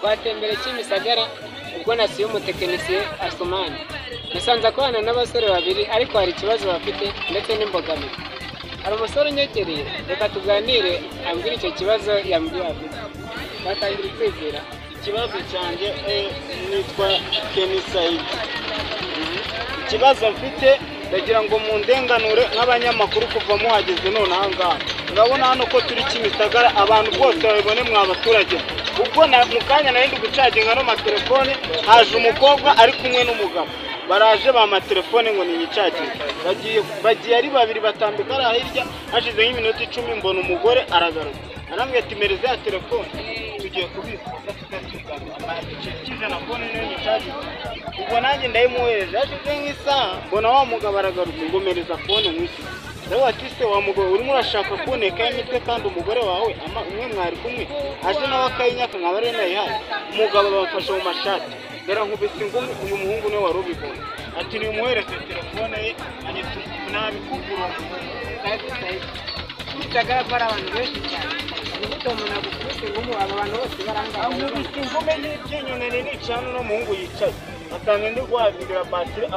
twatembere Kimisagara ubwo nasiye umutekinisiye Asumani nasanze akwana n'abasore babiri ariko hari ikibazo bafite ndetse n'imbogamizi. Hari umusore unyegereye reka tuganire ambwira icyo kibazo yambwiye afite. Batangira kwizera ikibazo cyanjye nitwa Kenisayidi. Ikibazo mfite ndagira ngo mu ndenganure nk'abanyamakuru kuva muhageze none aha ngaha. Urabona hano ko turi Kimisagara abantu bose babibone mwa baturage. Ubwo mu kanya nari ndi gucaginga no matelefone haje umukobwa ari kumwe n'umugabo. Baraje bamatelefone ngo ni nyicagire. Bagiye ari babiri batambika ara hirya hashize nk'iminota 10 mbona umugore aragaruka. Arambwiye ati mereze ya telefone tugiye kubisa. Kijana phone niyo nyicagire. Ubwo nanjye ndayimuhereje hashize nk'isaha mbona wa mugabo aragarutse ngo mereza phone mwisi. Dawa kiste wa mugabo urimo urashaka kuboneka imitwe kandi umugore wawe umwe mwari kumwe aje nawe akayinyaka nkabare nayihaye umugabo bafasha mu mashati dera nkubise ingumi uyu muhungu ne warubibona ati ni umuhereze telefone ye anyitse nabikugura Kimisagara para abantu benshi cyane nibwo umuntu agukubise ngumu abantu bose baranga amubise ingumi n'iby'inyone n'icana no muhungu yicaye atanga ndi guhagira batiri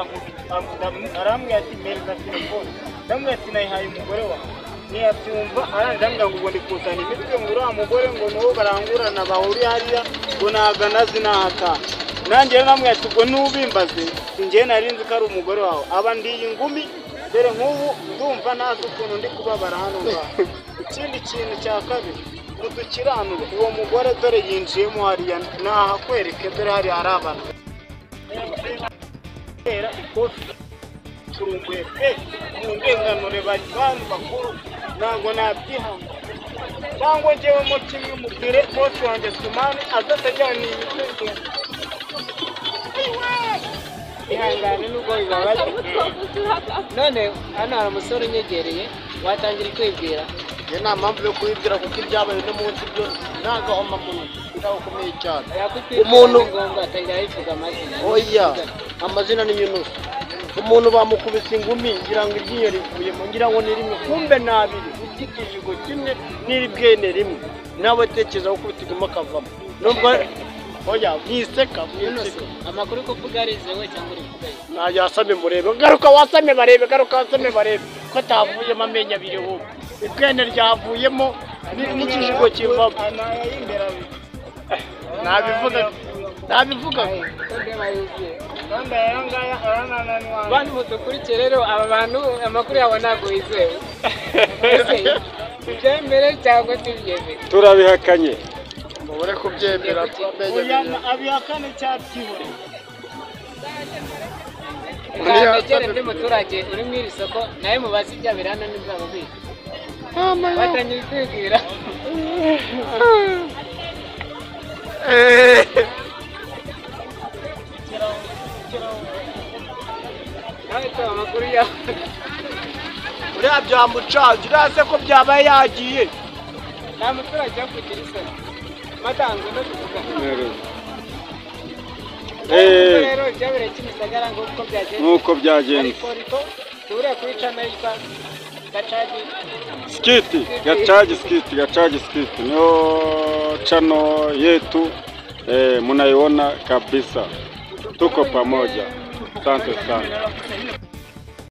arambwira ati mereza telefone ndamwe ati nayihaye umugore wawe niyabyumva arandambira ngo ndi kuzana imitwe ngo uriya mugore ngo nuwo barangurana bahuri hariya ngo nagana zinahata nanjye namwe ati ubwo nubimbaze singiye narinzi ko ari umugore wawe aba ndiye ingumi dore nk'ubu ndumva nazi ukuntu ndi kubabara hano ngaha. Ikindi kintu cya kabiri mudukiranure uwo mugore dore yinjiyemo hariya nahakwereke dore hari abantu era ikofi turumbuye mu ndenganure bantu bakuru ntabwo nabyihanga cyangwa njyewe mu kimwe mubwire bose wanjye Sumani azatajyana imitwe ihangane nubwo bibabaje. None hano hari umusore unyegereye watangira kwibwira. Ye nta mpamvu yo kwibwira kuko ibyabaye no munsi byo ntago amakuru ndakomeye cyane. Umuntu ngomba atangira yivuga amazina. Oya amazina ni Yunus. Umuntu bamukubise ingumi ngira ngo iryinyo rivuyemo ngira ngo ni rimwe kumbe nabiri ukikijigo kimwe n'iribwene rimwe nawe tekeza ukubita iguma kavamo nubwo oya niseka amakuru kuvuga arizewe cyangwa uri kugaye najyasame murebe garuka wasame barebe garuka wasame barebe ko tavuyemo amenya abiri wowe ibwene ryavuyemo n'ikijigo kivamo nabivuga bantu mudukurikire rero aba bantu amakuru yabo ntabwo yizewe ibyemere cyangwa tubyemere turabihakanye mubure kubyemera abihakane cyatihore kanegere ndi muturage uri mu iri soko nawe mubaze ibya birana n'ibyago bize batangira kwibwira amakuru ya uriya byamucaje uraze ko byabaye yagiye nta muturage wo kugira isoni matango no kuvuga rero byabereye Kimisagara ngo uko byagenze nuko byagenze ariko tubure kuri channel yitwa Gachaji Skiti niyo channel yetu mnaiona kabisa tuko pamoja. Asante sana.